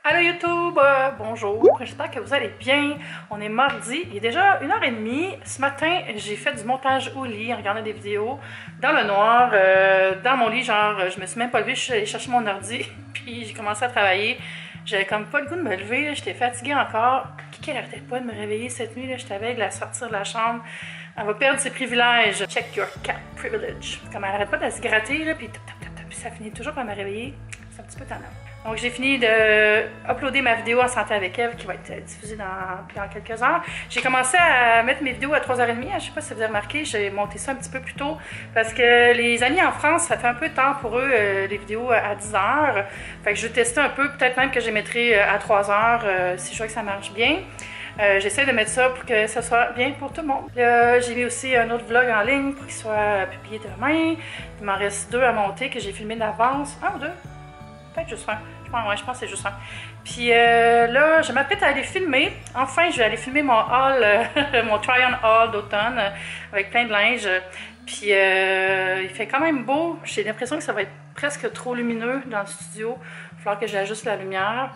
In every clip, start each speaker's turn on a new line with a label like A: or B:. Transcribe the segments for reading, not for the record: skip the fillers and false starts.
A: Allô YouTube, bonjour, j'espère que vous allez bien. On est mardi, il est déjà 1h30. Ce matin, j'ai fait du montage au lit en regardant des vidéos dans le noir, dans mon lit, genre je me suis même pas levée, je suis allée chercher mon ordi, puis j'ai commencé à travailler. J'avais comme pas le goût de me lever, j'étais fatiguée encore. Qui n'arrêtait pas de me réveiller cette nuit, j'étais à veille de la sortir de la chambre. Elle va perdre ses privilèges. Check your cat privilege. Comme elle arrête pas de se gratter, là, puis ça finit toujours par me réveiller. C'est un petit peu tannant. Donc j'ai fini de uploader ma vidéo en santé avec Eve qui va être diffusée dans quelques heures. J'ai commencé à mettre mes vidéos à 3h30. Je sais pas si vous avez remarqué, j'ai monté ça un petit peu plus tôt parce que les amis en France, ça fait un peu de temps pour eux les vidéos à 10h. Fait que je vais tester un peu, peut-être même que je les mettrai à 3h si je vois que ça marche bien. J'essaie de mettre ça pour que ça soit bien pour tout le monde. J'ai mis aussi un autre vlog en ligne pour qu'il soit publié demain. Il m'en reste 2 à monter que j'ai filmé d'avance. 1 ou 2? Peut-être juste 1. Je pense que c'est juste 1. Puis là, je m'apprête à aller filmer. Enfin, je vais aller filmer mon haul, mon try-on haul d'automne avec plein de linge. Puis il fait quand même beau. J'ai l'impression que ça va être presque trop lumineux dans le studio. Il va falloir que j'ajuste la lumière.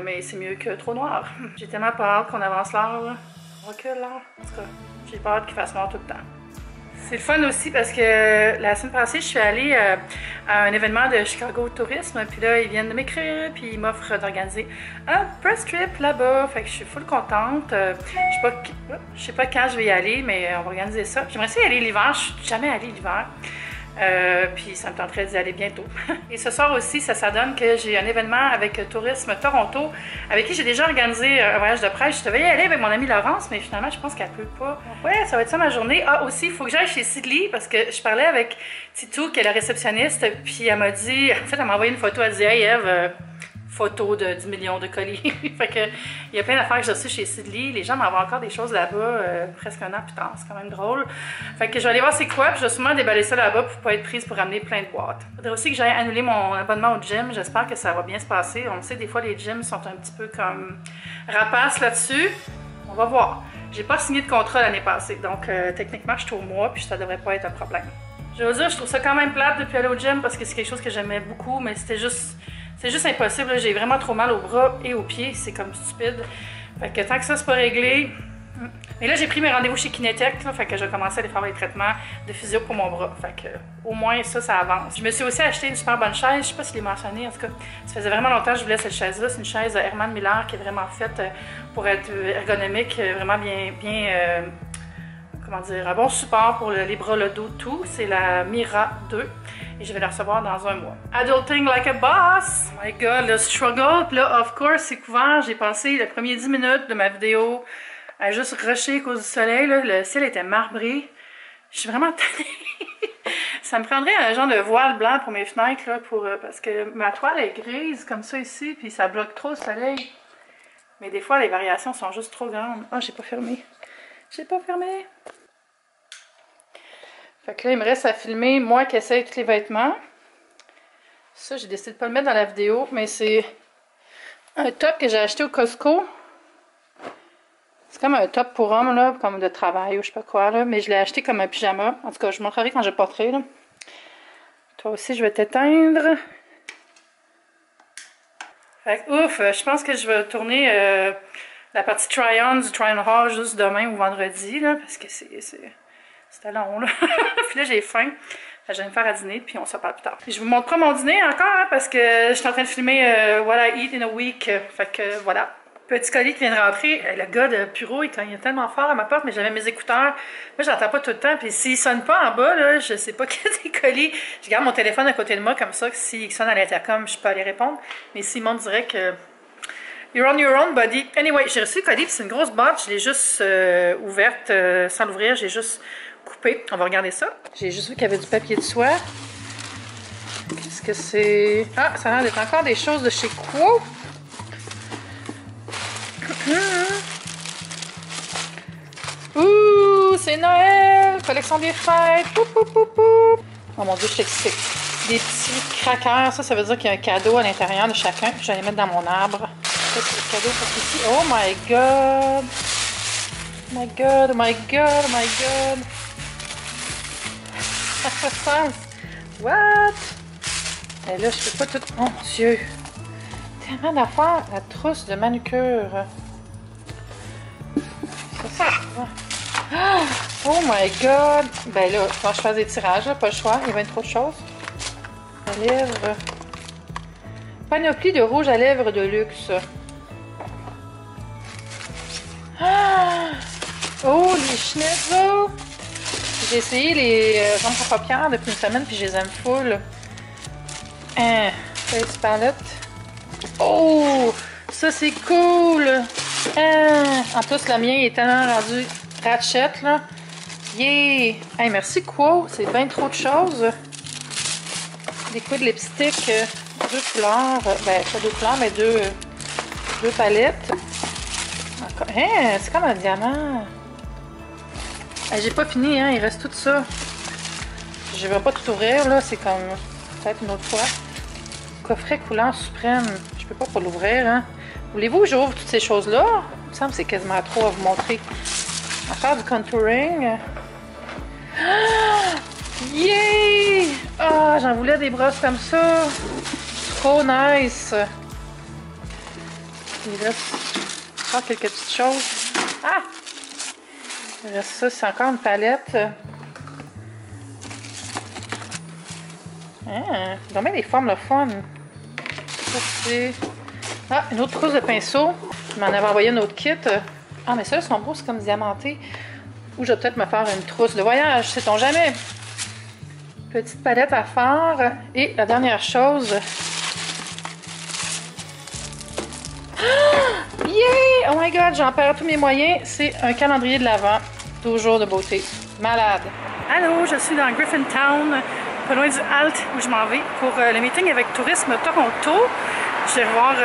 A: Mais c'est mieux que trop noir. J'ai tellement pas hâte qu'on avance l'heure. On recule l'heure. En tout cas, j'ai pas hâte qu'il fasse noir tout le temps. C'est le fun aussi parce que la semaine passée, je suis allée à un événement de Chicago Tourisme. Puis là, ils viennent de m'écrire, puis ils m'offrent d'organiser un press trip là-bas. Fait que je suis full contente. Je sais pas quand je vais y aller, mais on va organiser ça. J'aimerais aussi y aller l'hiver. Je suis jamais allée l'hiver. Puis ça me tenterait d'y aller bientôt. Et ce soir aussi, ça donne que j'ai un événement avec Tourisme Toronto, avec qui j'ai déjà organisé un voyage de presse. Je devais y aller avec mon amie Laurence, mais finalement, je pense qu'elle peut pas. Ouais, ça va être ça ma journée. Ah, aussi, il faut que j'aille chez Sidley, parce que je parlais avec Titou, qui est la réceptionniste, puis elle m'a dit, en fait, elle m'a envoyé une photo, elle dit « Hey Eve, photo de 10 millions de colis. » Fait que il y a plein d'affaires que j'ai reçues chez Sidley. Les gens m'envoient encore des choses là-bas, presque un an plus tard. C'est quand même drôle. Fait que je vais aller voir c'est quoi, puis je vais sûrement déballer ça là-bas pour pas être prise pour ramener plein de boîtes. Il faudrait aussi que j'aille annuler mon abonnement au gym. J'espère que ça va bien se passer. On sait, des fois, les gyms sont un petit peu comme rapaces là-dessus. On va voir. J'ai pas signé de contrat l'année passée, donc techniquement, je suis au mois, puis ça devrait pas être un problème. Je veux dire, je trouve ça quand même plate depuis aller au gym parce que c'est quelque chose que j'aimais beaucoup, mais c'est juste impossible. J'ai vraiment trop mal aux bras et aux pieds. C'est comme stupide. Fait que tant que ça, c'est pas réglé. Mais là, j'ai pris mes rendez-vous chez Kinetech. Là, fait que je vais commencer à aller faire les traitements de physio pour mon bras. Fait que au moins, ça avance. Je me suis aussi acheté une super bonne chaise. Je sais pas si je l'ai mentionné. En tout cas, ça faisait vraiment longtemps que je voulais cette chaise-là. C'est une chaise Herman Miller qui est vraiment faite pour être ergonomique, vraiment bien comment dire, un bon support pour les bras, le dos, tout. C'est la Mira 2. Et je vais la recevoir dans un mois. Adulting like a boss! Oh my god, le struggle. Puis là, of course, c'est couvert. J'ai passé les premiers 10 minutes de ma vidéo à juste rusher à cause du soleil. Là. Le ciel était marbré. Je suis vraiment tannée. Ça me prendrait un genre de voile blanc pour mes fenêtres, là, parce que ma toile est grise comme ça ici, puis ça bloque trop le soleil. Mais des fois, les variations sont juste trop grandes. Ah, j'ai pas fermé. J'ai pas fermé. Fait que là, il me reste à filmer moi qui essaye tous les vêtements. Ça, j'ai décidé de pas le mettre dans la vidéo, mais c'est un top que j'ai acheté au Costco. C'est comme un top pour homme, là, comme de travail ou je sais pas quoi, là, mais je l'ai acheté comme un pyjama. En tout cas, je vous montrerai quand je porterai, là. Toi aussi, je vais t'éteindre. Fait que, ouf, je pense que je vais tourner la partie try-on du try-on haul juste demain ou vendredi, là, parce que c'était long, là. Puis là, j'ai faim. Je vais me faire à dîner, puis on se reparle plus tard. Puis je vous montre pas mon dîner encore, hein, parce que je suis en train de filmer What I Eat in a Week. Fait que voilà. Petit colis qui vient de rentrer. Le gars de Puro, il cogne tellement fort à ma porte, mais j'avais mes écouteurs. Moi, j'entends pas tout le temps. Puis s'il sonne pas en bas, là, je sais pas qu'il y a des colis. Je garde mon téléphone à côté de moi, comme ça, que s'il sonne à l'intercom, je peux aller répondre. Mais s'il monte direct, you're on your own, buddy. Anyway, j'ai reçu le colis, puis c'est une grosse boîte. Je l'ai juste ouverte sans l'ouvrir. J'ai juste coupé. On va regarder ça. J'ai juste vu qu'il y avait du papier de soie. Qu'est-ce que c'est? Ah, ça a l'air d'être encore des choses de chez Quo. Ouh, c'est Noël! Collection des fêtes! Poup, poup, poup, poup. Oh mon dieu, je suis excitée. Des petits crackers, ça veut dire qu'il y a un cadeau à l'intérieur de chacun. Je vais les mettre dans mon arbre. Ça, c'est le cadeau pour ici. Oh my god! Oh my god, oh my god, oh my god! Ça fait sens! What? Et là, je peux pas tout. Oh mon dieu! tellement d'affaires. La trousse de manucure. Ça, oh my god! Ben là, quand je fasse des tirages, là, pas le choix, il y a bien trop de choses. À lèvres. Panoplie de rouge à lèvres de luxe. Oh, les schnitzel! J'ai essayé les encres à paupières depuis une semaine, puis je les aime full. Face palette. Oh! Ça, c'est cool! En plus, le mien est tellement rendu ratchet, là. Yeah! Hey, merci, quoi? C'est bien trop de choses. Des coups de lipstick, 2 couleurs. Ben, pas 2 couleurs, mais 2 palettes. C'est comme un diamant. Hey, j'ai pas fini, hein. Il reste tout ça. Je vais pas tout ouvrir, là. C'est comme peut-être une autre fois. Coffret couleur suprême. Je peux pas l'ouvrir, hein. Voulez-vous que j'ouvre toutes ces choses-là? Il me semble que c'est quasiment trop à vous montrer. Encore du contouring. Yeah! Ah, j'en voulais des brosses comme ça. Trop nice. Il reste encore quelques petites choses. Ah! Il reste ça, c'est encore une palette. Il y a même des formes le fun. Ça, c'est... Ah, une autre trousse de pinceau. Je m'en avais envoyé une autre kit. Ah, mais ceux-là sont beaux, c'est comme diamanté. Ou je vais peut-être me faire une trousse de voyage, sait-on jamais. Petite palette à faire. Et la dernière chose. Ah! Yeah! Oh my god, j'en perds tous mes moyens. C'est un calendrier de l'Avent. Toujours de beauté. Malade. Allô, je suis dans Griffintown, pas loin du Halt où je m'en vais pour le meeting avec Tourisme Toronto. Je vais revoir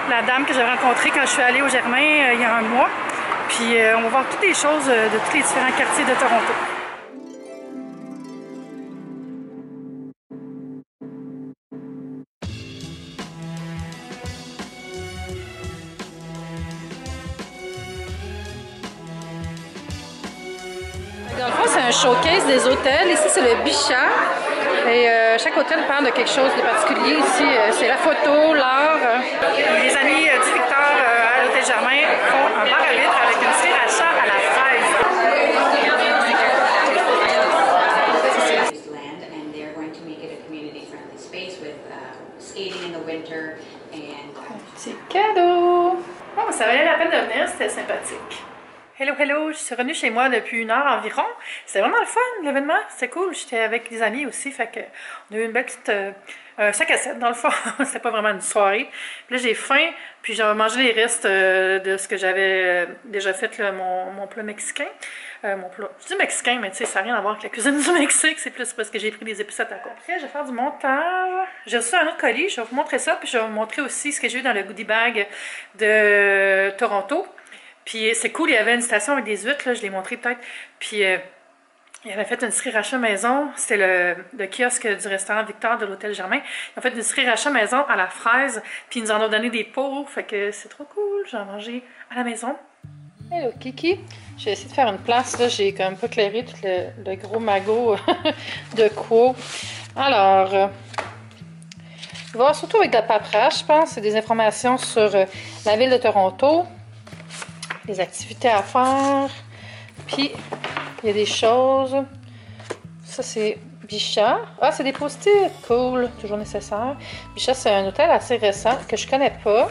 A: la dame que j'ai rencontrée quand je suis allée au Germain il y a un mois. Puis on va voir toutes les choses de tous les différents quartiers de Toronto. Dans le fond, c'est un showcase des hôtels. Ici, c'est le Bichat. Et chaque hôtel parle de quelque chose de particulier. Ici, c'est la photo, l'art. Les amis du Victor à l'Hôtel Germain font un bar à vitre avec une sriracha à la fraise. Petit cadeau! Bon, ça valait la peine de venir, c'était sympathique. Hello, hello! Je suis revenue chez moi depuis 1 heure environ. C'était vraiment le fun, l'événement. C'était cool. J'étais avec des amis aussi, fait que on a eu une belle petite... un sac à 7 dans le fond. C'était pas vraiment une soirée. Puis là, j'ai faim, puis j'ai mangé les restes de ce que j'avais déjà fait, là, mon plat mexicain. Mon plat... Je dis mexicain, mais tu sais, ça n'a rien à voir avec la cuisine du Mexique. C'est plus parce que j'ai pris des épices à tacos. Après, je vais faire du montage. J'ai reçu un autre colis. Je vais vous montrer ça, puis je vais vous montrer aussi ce que j'ai eu dans le goodie bag de Toronto. Puis c'est cool, il y avait une station avec des huîtres, là, je l'ai montré peut-être. Puis il avait fait une sriracha maison. C'était le kiosque du restaurant Victor de l'Hôtel Germain. Ils ont fait une sriracha maison à la fraise. Puis ils nous en ont donné des pots. Fait que c'est trop cool. J'en ai mangé à la maison. Hello Kiki. J'ai essayé de faire une place. Là, j'ai quand même pas éclairé tout le gros magot de quoi. Alors, je vais voir surtout avec de la paperasse, je pense. C'est des informations sur la ville de Toronto. Les activités à faire. Puis, il y a des choses. Ça, c'est Bichat. Ah, c'est des post-it. Cool. Toujours nécessaire. Bichat, c'est un hôtel assez récent que je connais pas.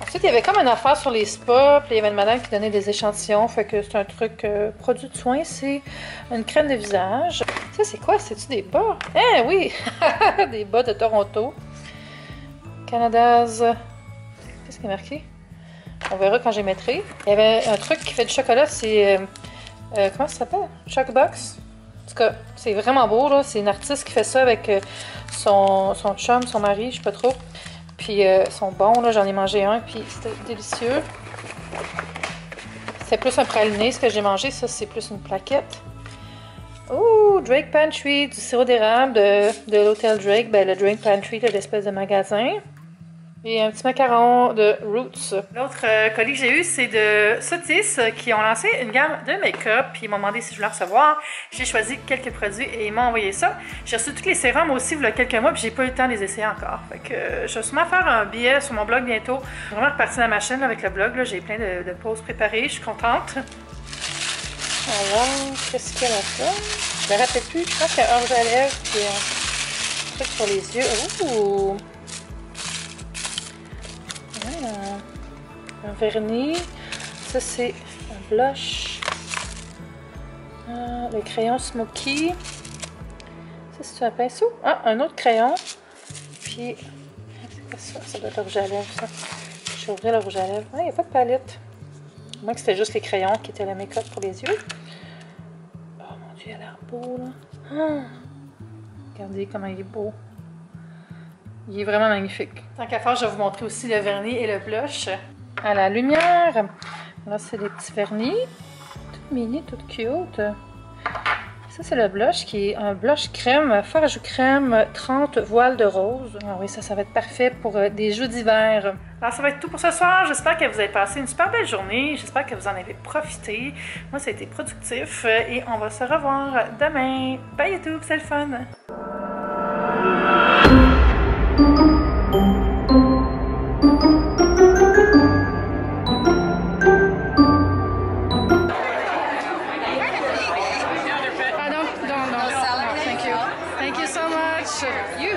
A: Ensuite, il y avait comme une affaire sur les spas. Puis, il y avait une madame qui donnait des échantillons. Fait que c'est un truc produit de soins. C'est une crème de visage. Ça, c'est quoi? C'est-tu des bas? Eh oui! Des bas de Toronto. Canada's. Qu'est-ce qui est marqué? On verra quand j'y mettrai. Il y avait un truc qui fait du chocolat, c'est... comment ça s'appelle? Shockbox. En tout cas, c'est vraiment beau, là. C'est une artiste qui fait ça avec son chum, son mari, je sais pas trop. Puis, ils sont bons, là. J'en ai mangé un, puis c'était délicieux. C'est plus un praliné, ce que j'ai mangé. Ça, c'est plus une plaquette. Ouh, Drake Pantry, du sirop d'érable de l'hôtel Drake. Ben, le Drake Pantry, c'est l'espèce de magasin. Et un petit macaron de Roots. L'autre colis que j'ai eu, c'est de Sotis qui ont lancé une gamme de make-up. Puis ils m'ont demandé si je voulais recevoir. J'ai choisi quelques produits et ils m'ont envoyé ça. J'ai reçu tous les sérums aussi il y a quelques mois, puis j'ai pas eu le temps de les essayer encore. Fait que je vais sûrement faire un billet sur mon blog bientôt. Je vais vraiment repartir dans ma chaîne là, avec le blog. J'ai plein de pauses préparées. Je suis contente. Alors, qu'est-ce qu'il y a là-dedans? Je me rappelle plus. Je pense qu'il y a un rouge à lèvres puis un truc sur les yeux. Ouh! Un vernis. Ça, c'est un blush. Le crayon Smoky. Ça, c'est un pinceau. Ah, un autre crayon. Puis, c'est quoi ça? Ça doit être le rouge à lèvres, ça. Je vais ouvrir le rouge à lèvres. Ah, il n'y a pas de palette. À moins que c'était juste les crayons qui étaient le make-up pour les yeux. Oh mon Dieu, il a l'air beau, là. Ah! Regardez comment il est beau. Il est vraiment magnifique. Tant qu'à faire, je vais vous montrer aussi le vernis et le blush. À la lumière. Là, c'est des petits vernis. Tout mini, tout cute. Ça, c'est le blush qui est un blush crème, fard à joues crème, 30 voiles de rose. Ah oui, ça va être parfait pour des joues d'hiver. Alors, ça va être tout pour ce soir. J'espère que vous avez passé une super belle journée. J'espère que vous en avez profité. Moi, ça a été productif et on va se revoir demain. Bye YouTube, c'est le fun! Thank you so much. You